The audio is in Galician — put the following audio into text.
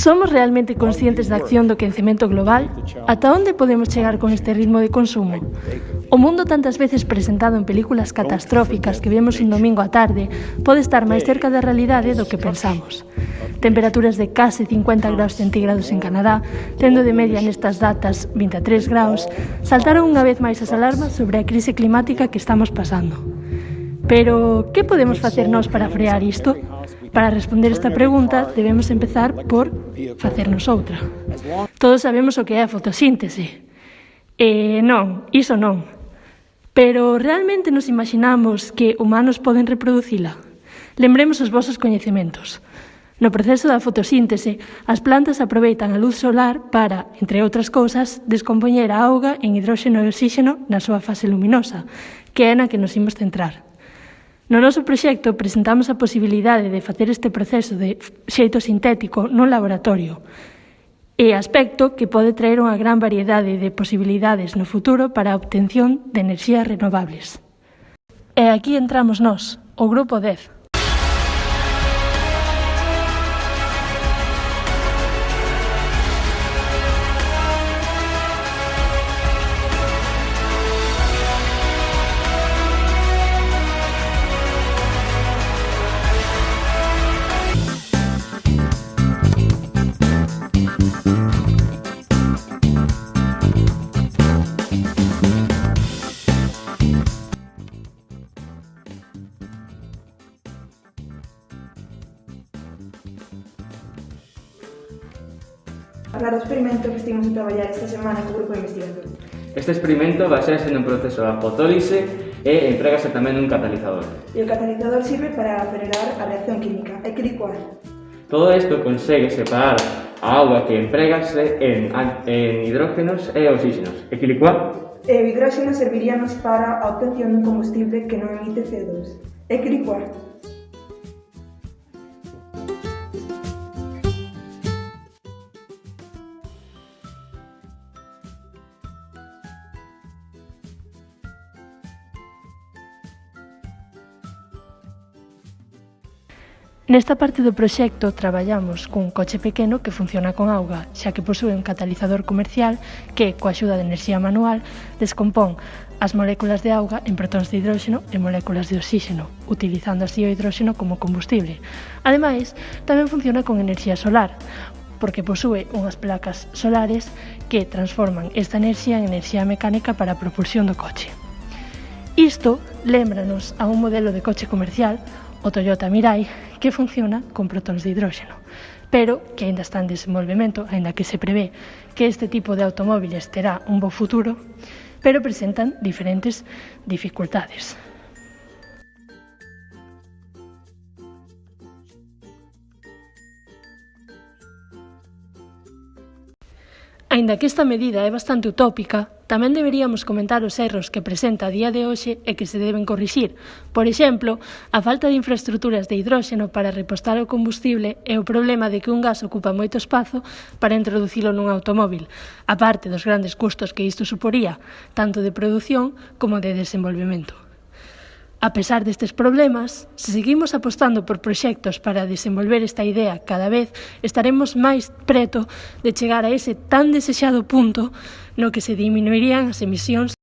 Somos realmente conscientes da acción do quencemento global? Ata onde podemos chegar con este ritmo de consumo? O mundo tantas veces presentado en películas catastróficas que vemos un domingo á tarde pode estar máis cerca da realidade do que pensamos. Temperaturas de case 50 graus centígrados en Canadá, tendo de media nestas datas 23 graus, saltaron unha vez máis as alarmas sobre a crise climática que estamos pasando. Pero, que podemos facer nós para frear isto? Para responder esta pregunta, debemos empezar por facernos outra. Todos sabemos o que é a fotosíntese. Non, iso non. Pero realmente nos imaginamos que humanos poden reproducila? Lembremos os vosos coñecementos. No proceso da fotosíntese, as plantas aproveitan a luz solar para, entre outras cousas, descompoñer a auga en hidróxeno e oxígeno na súa fase luminosa, que é na que nos imos centrar. No noso proxecto presentamos a posibilidade de facer este proceso de xeito sintético no laboratorio, e aspecto que pode traer unha gran variedade de posibilidades no futuro para a obtención de enerxías renovables. E aquí entramos nós, o Grupo 10. Falar do experimento que estivemos a traballar esta semana co grupo de investigación. Este experimento basease nun proceso de fotólise e empregase tamén un catalizador. E o catalizador sirve para acelerar a reacción química. É que licuar. Todo isto consegue separar a auga que empregase en hidrógenos e oxígenos. E que licuar? E o hidróxeno serviríanos para a obtención dun combustible que non emite CO2. É que licuar. Nesta parte do proxecto traballamos cun coche pequeno que funciona con auga, xa que posúe un catalizador comercial que, coa axuda de enerxía manual, descompón as moléculas de auga en protóns de hidróxeno e moléculas de oxígeno, utilizando así o hidróxeno como combustible. Ademais, tamén funciona con enerxía solar, porque posúe unhas placas solares que transforman esta enerxía en enerxía mecánica para a propulsión do coche. Isto lémbranos a un modelo de coche comercial, o Toyota Mirai, que funciona con protóns de hidróxeno, pero que aínda está en desenvolvemento, aínda que se prevé que este tipo de automóviles terá un bo futuro, pero presentan diferentes dificultades. Aínda que esta medida é bastante utópica, tamén deberíamos comentar os erros que presenta a día de hoxe e que se deben corrixir. Por exemplo, a falta de infraestructuras de hidróxeno para repostar o combustible e o problema de que un gas ocupa moito espazo para introducilo nun automóvil, a parte dos grandes custos que isto suporía, tanto de produción como de desenvolvemento. A pesar destes problemas, se seguimos apostando por proxectos para desenvolver esta idea cada vez, estaremos máis preto de chegar a ese tan desexado punto no que se diminuirían as emisións